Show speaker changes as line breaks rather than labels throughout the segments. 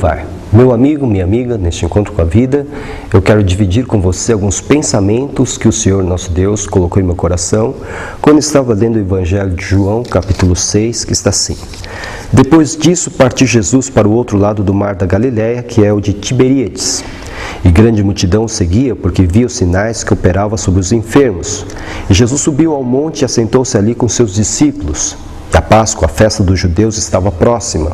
vai? Meu amigo, minha amiga, neste encontro com a vida, eu quero dividir com você alguns pensamentos que o Senhor nosso Deus colocou em meu coração quando estava lendo o Evangelho de João, capítulo 6, que está assim. Depois disso, partiu Jesus para o outro lado do mar da Galileia, que é o de Tiberíades. E grande multidão o seguia, porque via os sinais que operava sobre os enfermos. E Jesus subiu ao monte e assentou-se ali com seus discípulos. A Páscoa, a festa dos judeus, estava próxima.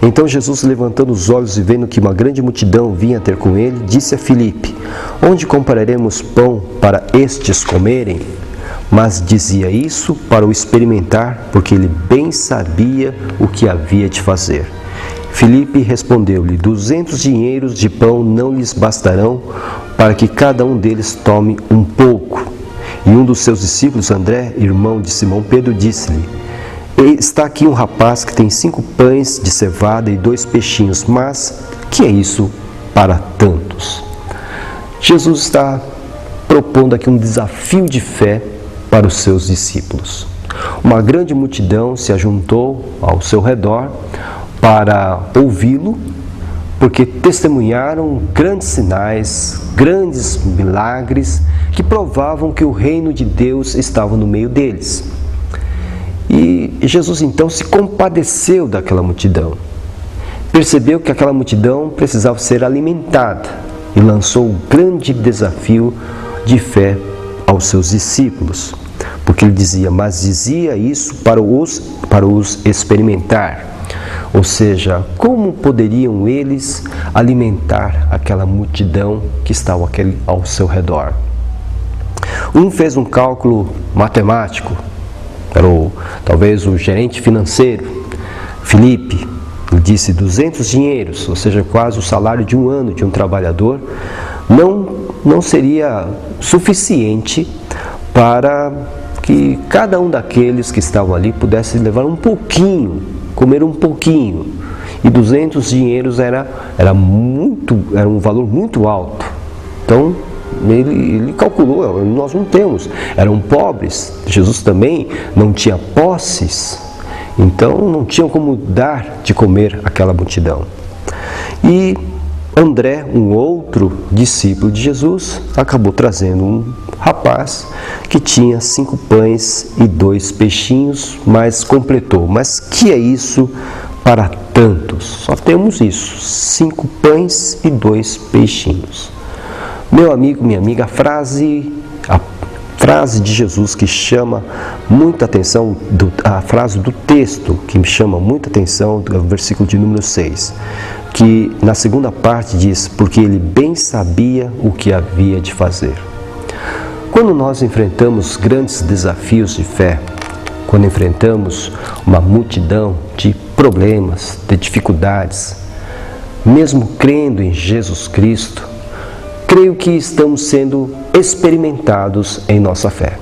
Então Jesus, levantando os olhos e vendo que uma grande multidão vinha ter com ele, disse a Filipe: Onde compraremos pão para estes comerem? Mas dizia isso para o experimentar, porque ele bem sabia o que havia de fazer. Filipe respondeu-lhe: 200 dinheiros de pão não lhes bastarão para que cada um deles tome um pouco. E um dos seus discípulos, André, irmão de Simão Pedro, disse-lhe: Está aqui um rapaz que tem 5 pães de cevada e 2 peixinhos, mas que é isso para tantos? Jesus está propondo aqui um desafio de fé para os seus discípulos. Uma grande multidão se ajuntou ao seu redor para ouvi-lo, porque testemunharam grandes sinais, grandes milagres que provavam que o reino de Deus estava no meio deles. E Jesus então se compadeceu daquela multidão. Percebeu que aquela multidão precisava ser alimentada e lançou um grande desafio de fé aos seus discípulos. Porque ele dizia, mas dizia isso para os experimentar. Ou seja, como poderiam eles alimentar aquela multidão que estava ao seu redor? Um fez um cálculo matemático. Era talvez o gerente financeiro, Filipe, ele disse 200 dinheiros, ou seja, quase o salário de um ano de um trabalhador, não seria suficiente para que cada um daqueles que estavam ali pudesse levar um pouquinho, comer um pouquinho. E 200 dinheiros era um valor muito alto. Então, ele calculou, nós não temos, eram pobres, Jesus também não tinha posses, então não tinham como dar de comer àquela multidão. E André, um outro discípulo de Jesus, acabou trazendo um rapaz que tinha 5 pães e 2 peixinhos, mas completou, mas que é isso para tantos? Só temos isso, 5 pães e 2 peixinhos. Meu amigo, minha amiga, a frase de Jesus que chama muita atenção, a frase do texto que me chama muita atenção, do versículo de número 6, que na segunda parte diz, porque ele bem sabia o que havia de fazer. Quando nós enfrentamos grandes desafios de fé, quando enfrentamos uma multidão de problemas, de dificuldades, mesmo crendo em Jesus Cristo, creio que estamos sendo experimentados em nossa fé.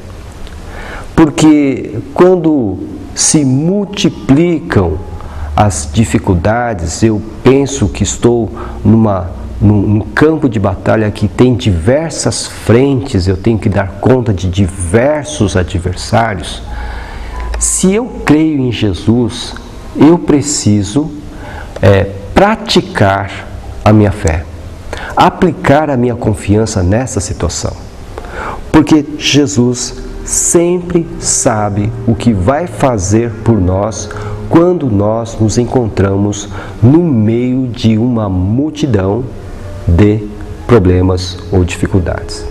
Porque quando se multiplicam as dificuldades, eu penso que estou num campo de batalha que tem diversas frentes, eu tenho que dar conta de diversos adversários. Se eu creio em Jesus, eu preciso praticar a minha fé. Aplicar a minha confiança nessa situação. Porque Jesus sempre sabe o que vai fazer por nós quando nós nos encontramos no meio de uma multidão de problemas ou dificuldades.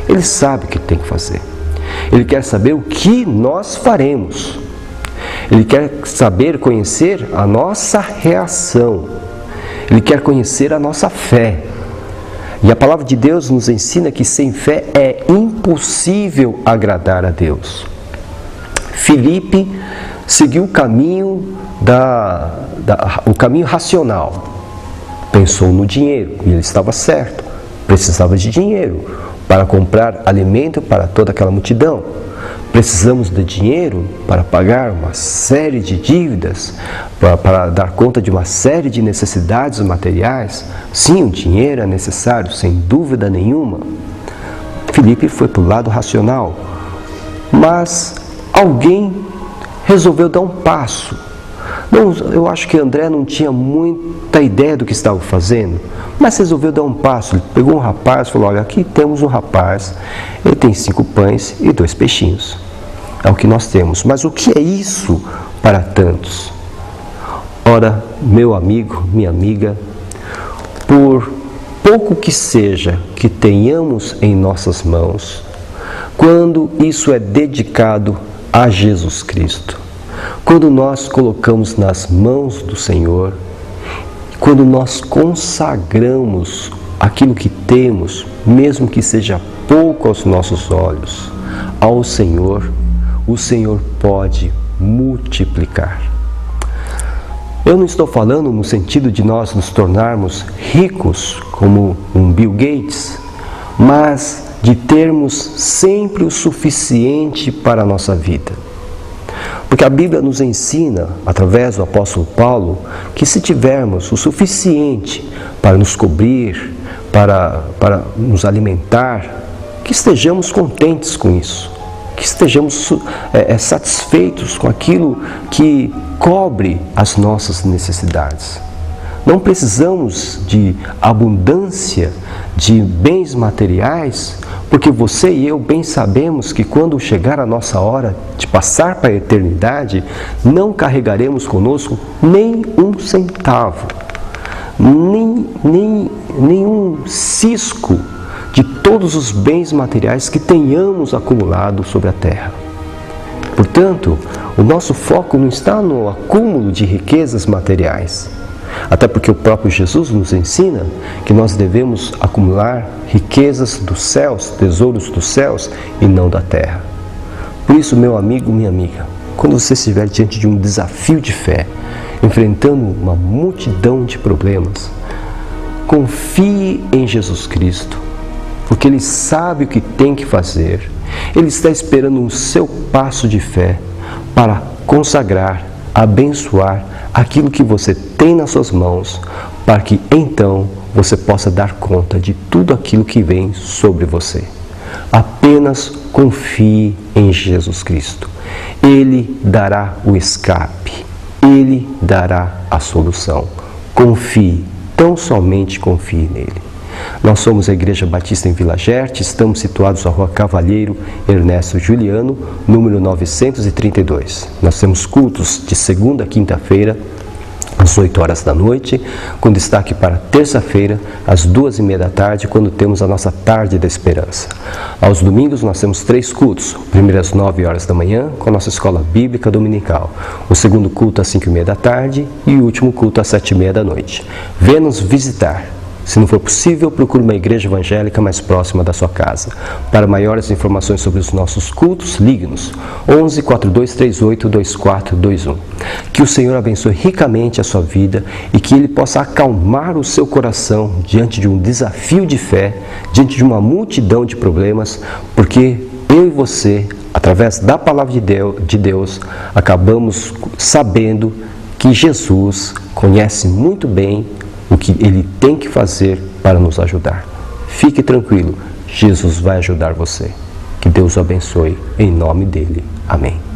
Ele sabe o que tem que fazer. Ele quer saber o que nós faremos. Ele quer saber, conhecer a nossa reação. Ele quer conhecer a nossa fé. E a palavra de Deus nos ensina que sem fé é impossível agradar a Deus. Filipe seguiu o caminho o caminho racional. Pensou no dinheiro, e ele estava certo. Precisava de dinheiro para comprar alimento para toda aquela multidão. Precisamos de dinheiro para pagar uma série de dívidas, para dar conta de uma série de necessidades materiais. Sim, o dinheiro é necessário, sem dúvida nenhuma. Filipe foi para o lado racional, mas alguém resolveu dar um passo, Não, eu acho que André não tinha muita ideia do que estava fazendo, mas resolveu dar um passo. Ele pegou um rapaz e falou: olha, aqui temos um rapaz, ele tem 5 pães e 2 peixinhos. É o que nós temos. Mas o que é isso para tantos? Ora, meu amigo, minha amiga, por pouco que seja que tenhamos em nossas mãos, quando isso é dedicado a Jesus Cristo, quando nós colocamos nas mãos do Senhor, quando nós consagramos aquilo que temos, mesmo que seja pouco aos nossos olhos, ao Senhor, o Senhor pode multiplicar. Eu não estou falando no sentido de nós nos tornarmos ricos como um Bill Gates, mas de termos sempre o suficiente para a nossa vida. Porque a Bíblia nos ensina, através do apóstolo Paulo, que se tivermos o suficiente para nos cobrir, para nos alimentar, que estejamos contentes com isso, que estejamos satisfeitos com aquilo que cobre as nossas necessidades. Não precisamos de abundância de bens materiais, porque você e eu bem sabemos que quando chegar a nossa hora de passar para a eternidade, não carregaremos conosco nem um centavo, nenhum cisco de todos os bens materiais que tenhamos acumulado sobre a terra. Portanto, o nosso foco não está no acúmulo de riquezas materiais, até porque o próprio Jesus nos ensina que nós devemos acumular riquezas dos céus, tesouros dos céus e não da terra. Por isso, meu amigo, minha amiga, quando você estiver diante de um desafio de fé, enfrentando uma multidão de problemas, confie em Jesus Cristo, porque Ele sabe o que tem que fazer. Ele está esperando o seu passo de fé para consagrar, abençoar aquilo que você tem nas suas mãos, para que então você possa dar conta de tudo aquilo que vem sobre você. Apenas confie em Jesus Cristo. Ele dará o escape, Ele dará a solução. Confie, tão somente confie nele. Nós somos a Igreja Batista em Vila Gerte, estamos situados na Rua Cavalheiro Ernesto Juliano, número 932. Nós temos cultos de segunda a quinta-feira, às 8 horas da noite, com destaque para terça-feira, às 2h30 da tarde, quando temos a nossa Tarde da Esperança. Aos domingos nós temos 3 cultos, o primeiro às 9 horas da manhã, com a nossa escola bíblica dominical, o segundo culto às 5h30 da tarde e o último culto às 7h30 da noite. Venha nos visitar. Se não for possível, procure uma igreja evangélica mais próxima da sua casa. Para maiores informações sobre os nossos cultos, ligue-nos 11 4238 2421. Que o Senhor abençoe ricamente a sua vida e que Ele possa acalmar o seu coração diante de um desafio de fé, diante de uma multidão de problemas, porque eu e você, através da palavra de Deus, acabamos sabendo que Jesus conhece muito bem o que Ele tem que fazer para nos ajudar. Fique tranquilo, Jesus vai ajudar você. Que Deus o abençoe, em nome dEle. Amém.